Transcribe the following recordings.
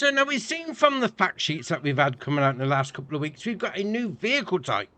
So now we've seen from the fact sheets that we've had coming out in the last couple of weeks, we've got a new vehicle type.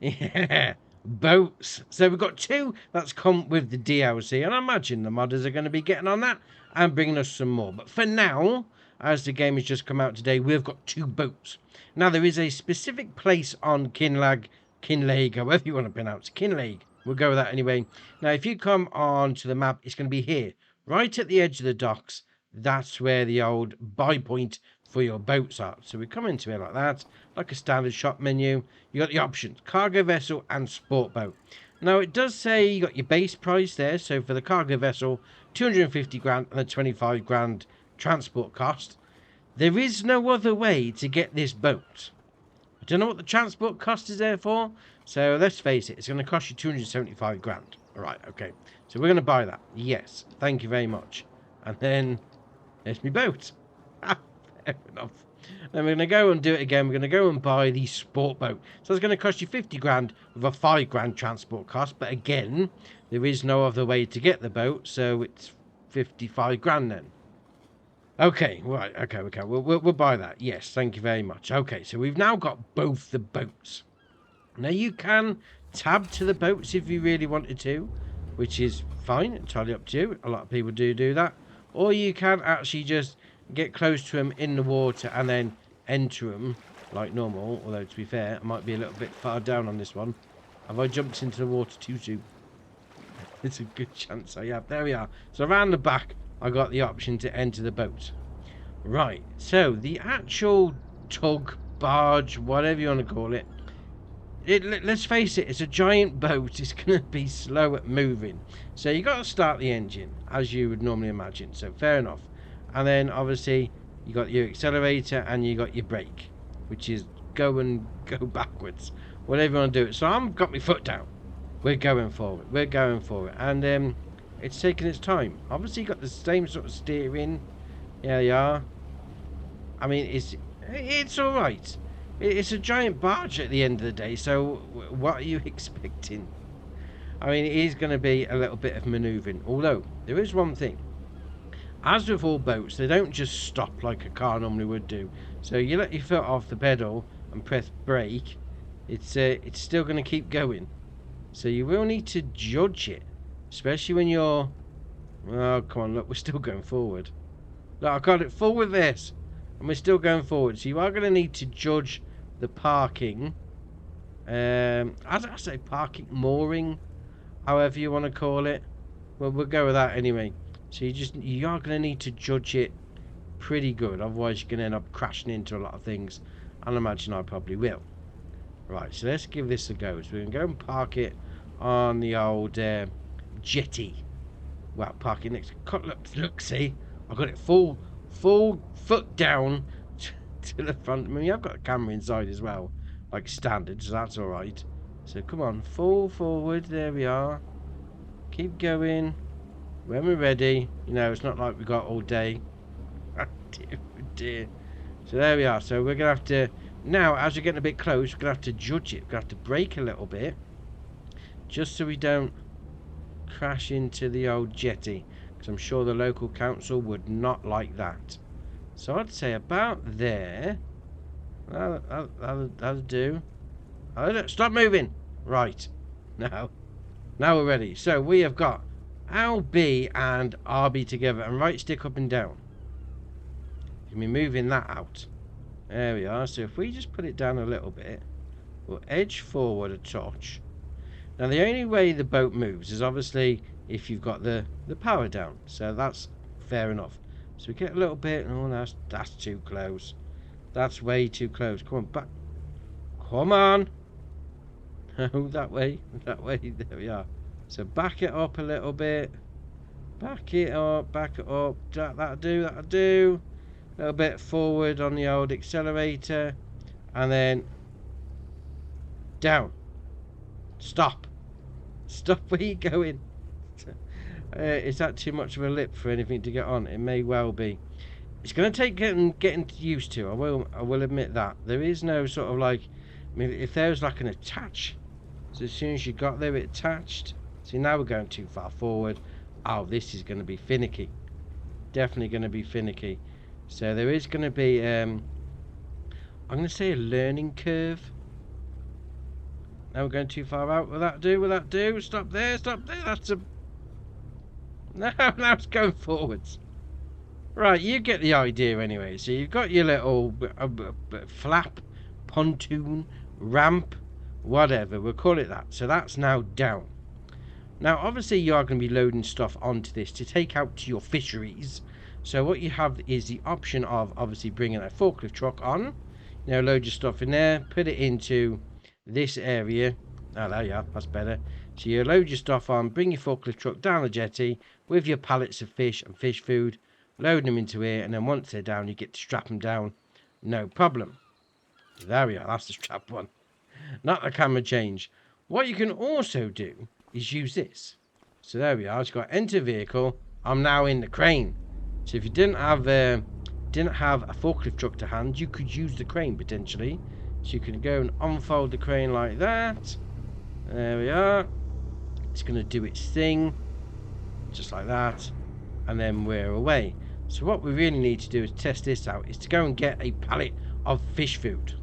Yeah, boats. So we've got two that's come with the DLC, and I imagine the modders are going to be getting on that and bringing us some more. But for now, as the game has just come out today, we've got two boats. Now there is a specific place on Kinlag, however you want to pronounce it, Kinlag. We'll go with that anyway. Now if you come on to the map, it's going to be here, right at the edge of the docks. That's where the old buy point for your boats are. So we come into it like that, like a standard shop menu. You got the options, cargo vessel and sport boat. Now it does say you got your base price there. So for the cargo vessel, 250 grand and a 25 grand transport cost. There is no other way to get this boat. I don't know what the transport cost is there for. So let's face it, it's going to cost you 275 grand. All right, okay. So we're going to buy that. Yes, thank you very much. And then there's my boat. Fair enough. Then we're going to go and do it again. We're going to go and buy the sport boat. So it's going to cost you 50 grand with a 5 grand transport cost. But again, there is no other way to get the boat. So it's 55 grand then. Okay, right. Okay. We'll buy that. Yes, thank you very much. Okay, so we've now got both the boats. Now you can tab to the boats if you really wanted to, which is fine. Entirely up to you. A lot of people do that. Or you can actually just get close to them in the water and then enter them like normal. Although, to be fair, I might be a little bit far down on this one. Have I jumped into the water too soon? It's a good chance I have. There we are. So around the back, I got the option to enter the boat. Right. So the actual tug, barge, whatever you want to call it, let's face it, it's a giant boat. It's going to be slow at moving. So you got to start the engine, as you would normally imagine. So fair enough. And then, obviously, you got your accelerator and you got your brake, which is go backwards. Whatever you want to do. So I've got my foot down. We're going forward. We're going forward. And it's taking its time. Obviously, you got the same sort of steering. Yeah, you are. I mean, it's all right. It's a giant barge at the end of the day, so what are you expecting? I mean, it is going to be a little bit of manoeuvring, although there is one thing. As with all boats, they don't just stop like a car normally would do. So you let your foot off the pedal and press brake, it's still going to keep going. So you will need to judge it, especially when you're... Oh, come on, look, we're still going forward. Look, I got it forward this, and we're still going forward. So you are going to need to judge the parking. I say parking, mooring, however you want to call it. Well, we'll go with that anyway. So you are going to need to judge it pretty good. Otherwise, you're going to end up crashing into a lot of things. And I imagine I probably will. Right, so let's give this a go. So we're going to go and park it on the old jetty. Well, parking next. Look, see, I've got it full foot down to the front. I mean, I've got a camera inside as well, like standard, so that's all right. So come on, full forward. There we are. Keep going. When we're ready, you know, it's not like we got all day. Oh dear. So there we are. So we're gonna have to now, as we're getting a bit close, we're gonna have to judge it. We're gonna have to brake a little bit, just so we don't crash into the old jetty, because I'm sure the local council would not like that. So I'd say about there. That'll do. Stop moving. Right. Now we're ready. So we have got LB and RB together, and right stick up and down. You can be moving that out. There we are. So if we just put it down a little bit, we'll edge forward a touch. Now the only way the boat moves is obviously if you've got the power down. So that's fair enough. So we get a little bit. Oh, that's too close. That's way too close. Come on, back. Come on. No, that way. That way. There we are. So back it up a little bit. Back it up. Back it up. That'll do. That'll do. A little bit forward on the old accelerator. And then down. Stop. Stop where you're going. Is that too much of a lip for anything to get on? It may well be. It's going to take getting used to. I will admit that. There is no sort of like... I mean, if there was like an attach. So as soon as you got there, it attached. See, now we're going too far forward. Oh, this is going to be finicky. Definitely going to be finicky. So there is going to be, I'm going to say a learning curve. Now we're going too far out. Will that do? Will that do? Stop there, stop there. That's a... No, now it's going forwards. Right, you get the idea anyway. So you've got your little flap, pontoon, ramp, whatever. We'll call it that. So that's now down. Now, obviously, you are going to be loading stuff onto this to take out to your fisheries. So what you have is the option of obviously bringing a forklift truck on. You know, load your stuff in there, put it into this area. Oh, there you are. That's better. So you load your stuff on, bring your forklift truck down the jetty with your pallets of fish and fish food, load them into here, and then once they're down, you get to strap them down. No problem. There we are. That's the strap one. Not the camera change. What you can also do is use this. So there we are. It's got enter vehicle. I'm now in the crane. So if you didn't have a forklift truck to hand, you could use the crane potentially. So you can go and unfold the crane like that. There we are. It's going to do its thing, just like that, and then we're away. So what we really need to do is test this out, is to go and get a pallet of fish food.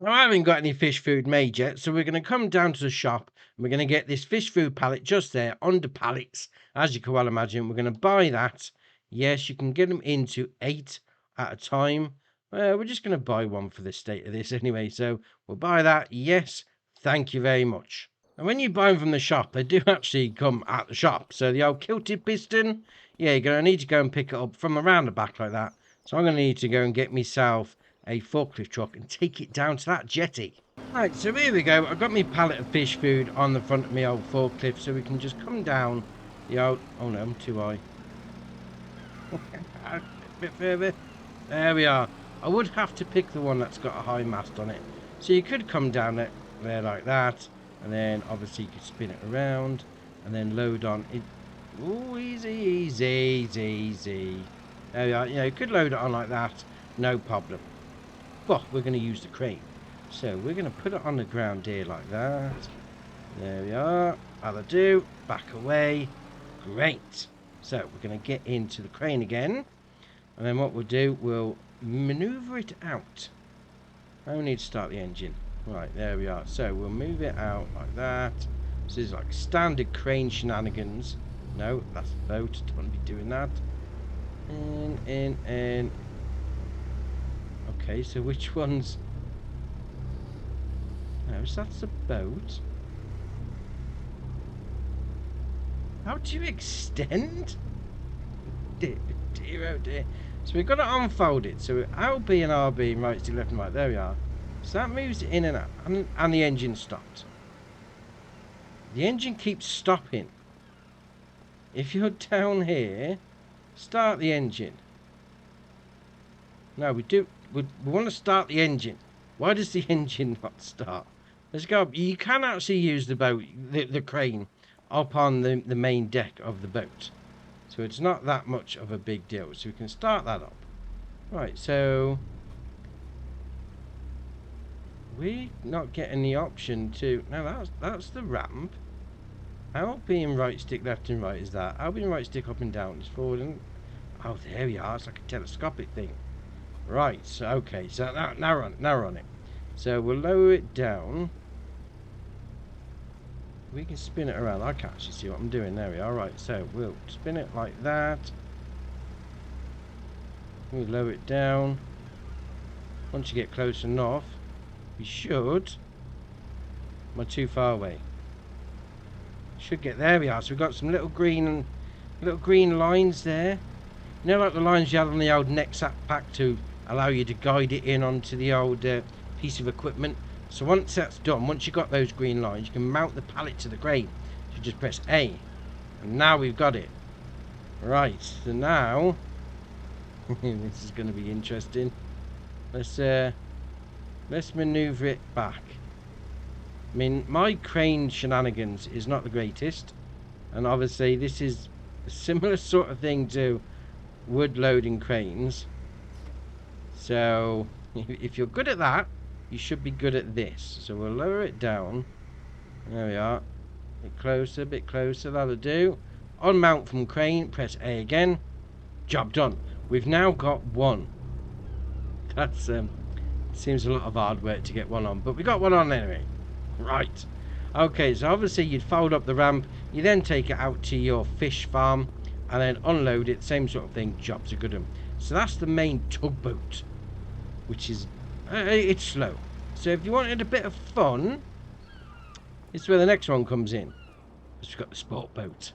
Now, I haven't got any fish food made yet, so we're going to come down to the shop and we're going to get this fish food pallet just there under pallets. As you can well imagine, we're going to buy that. Yes, you can get them into 8 at a time. We're just going to buy one for the state of this anyway, so we'll buy that. Yes, thank you very much. And when you buy them from the shop, they do actually come at the shop. So the old kilted piston, yeah, you're going to need to go and pick it up from around the back like that. So I'm going to need to go and get myself a forklift truck and take it down to that jetty. Right, so here we go. I've got my pallet of fish food on the front of my old forklift, so we can just come down the old... Oh no, I'm too high. A bit further. There we are. I would have to pick the one that's got a high mast on it. So you could come down it there like that, and then obviously you could spin it around and then load on it. Oh, easy, easy, easy, easy. There we are. You know, you could load it on like that, no problem. But we're going to use the crane. So we're going to put it on the ground here like that. There we are. That'll do. Back away. Great. So we're going to get into the crane again. And then what we'll do, we'll maneuver it out. I need to start the engine. Right, there we are. So we'll move it out like that. This is like standard crane shenanigans. No, that's the boat. Don't want to be doing that. In. Okay, so which one's... No, so that's the boat. How do you extend? Dear, oh dear. So we've got to unfold it. So LB and RB, right to left and right. There we are. So that moves it in and out. And the engine stopped. The engine keeps stopping. If you're down here, start the engine. No, we want to start the engine. Why does the engine not start? Let's go up. You can actually use the boat, the crane, up on the main deck of the boat. So it's not that much of a big deal. So we can start that up. Right, so... we're not getting the option to... No, that's the ramp. How being right stick left and right is that? How being right stick up and down is forward and... Oh, there we are. It's like a telescopic thing. Right, so okay, so now we're on it. So we'll lower it down. We can spin it around. I can't actually see what I'm doing. There we are. Right, so we'll spin it like that. We'll lower it down. Once you get close enough, we should... Am I too far away? Should get... There we are. So we've got some little green lines there. You know, like the lines you had on the old knapsack pack to allow you to guide it in onto the old piece of equipment. So once that's done, once you've got those green lines, you can mount the pallet to the crane. So you just press A, and now we've got it. Right, so now this is going to be interesting. Let's maneuver it back. I mean, my crane shenanigans is not the greatest, and obviously this is a similar sort of thing to wood loading cranes. So if you're good at that, you should be good at this. So we'll lower it down. There we are. A bit closer, that'll do. Unmount from crane, press A again. Job done. We've now got one. That's seems a lot of hard work to get one on, but we got one on anyway. Right. Okay, so obviously you'd fold up the ramp, you then take it out to your fish farm, and then unload it, same sort of thing, job's a good one. So that's the main tugboat, which is, it's slow. So if you wanted a bit of fun, this is where the next one comes in. We've got the sport boat.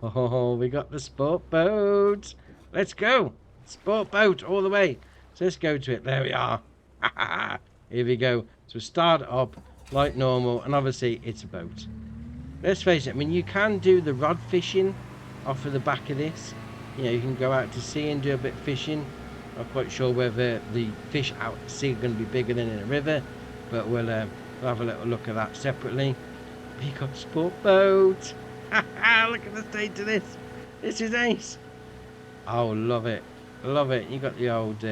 Oh, we got the sport boat. Let's go. Sport boat all the way. So let's go to it. There we are. Here we go. So start it up like normal, and obviously it's a boat. Let's face it, I mean, you can do the rod fishing off of the back of this. You know, you can go out to sea and do a bit of fishing. I'm not quite sure whether the fish out at sea are going to be bigger than in a river, but we'll have a little look at that separately. We got sport boat. Look at the state of this. This is ace. Oh, love it. Love it. You got the old,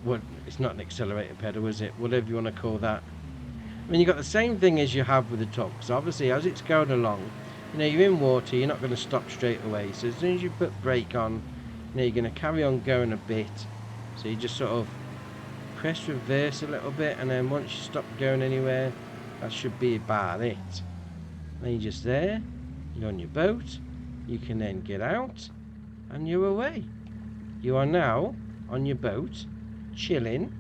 what? It's not an accelerator pedal, is it? Whatever you want to call that. I mean, you got the same thing as you have with the tug. So obviously, as it's going along, you know, you're in water, you're not going to stop straight away. So as soon as you put brake on, you know, you're going to carry on going a bit. So you just sort of press reverse a little bit, and then once you stop going anywhere, that should be about it. Then you're just there, you're on your boat, you can then get out, and you're away. You are now on your boat, chilling,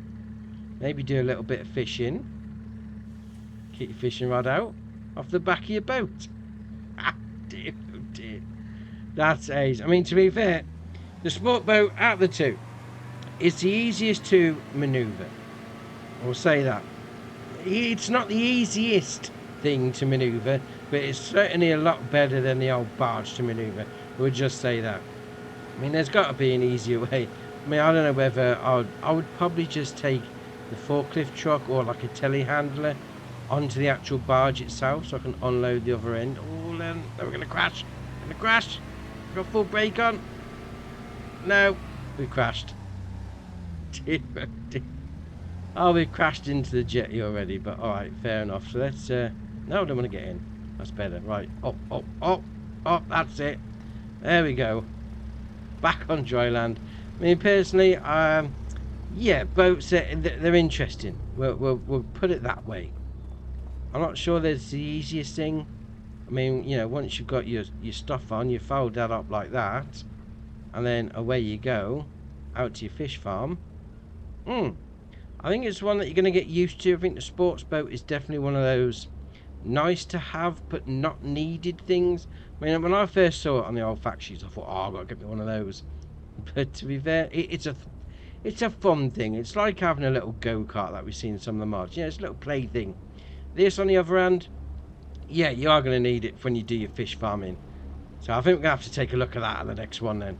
maybe do a little bit of fishing. Keep your fishing rod out off the back of your boat. Ah, dear, oh dear. That's ace. I mean, to be fair, the sport boat out of the two is the easiest to manoeuvre. I'll say that. It's not the easiest thing to manoeuvre, but it's certainly a lot better than the old barge to manoeuvre. We'll just say that. I mean, there's got to be an easier way. I mean, I don't know whether I would probably just take the forklift truck or like a telehandler onto the actual barge itself, so I can unload the other end. Oh, then we're going to crash. Going to crash. Got full brake on. No, we crashed. Oh, we've crashed into the jetty already, but alright, fair enough. So let's, no, I don't want to get in. That's better. Right, oh, that's it. There we go. Back on dry land. I mean, personally, yeah, boats, they're interesting. We'll put it that way. I'm not sure that's the easiest thing. I mean, you know, once you've got your stuff on, you fold that up like that, and then away you go, out to your fish farm. I think it's one that you're going to get used to. I think the sports boat is definitely one of those nice to have but not needed things. I mean, when I first saw it on the old fact sheets, I thought, oh, I've got to get me one of those. But to be fair, it's a fun thing. It's like having a little go-kart that we see in some of the mods. You know, it's a little play thing. This, on the other hand, yeah, you are going to need it when you do your fish farming. So I think we're going to have to take a look at that at the next one then.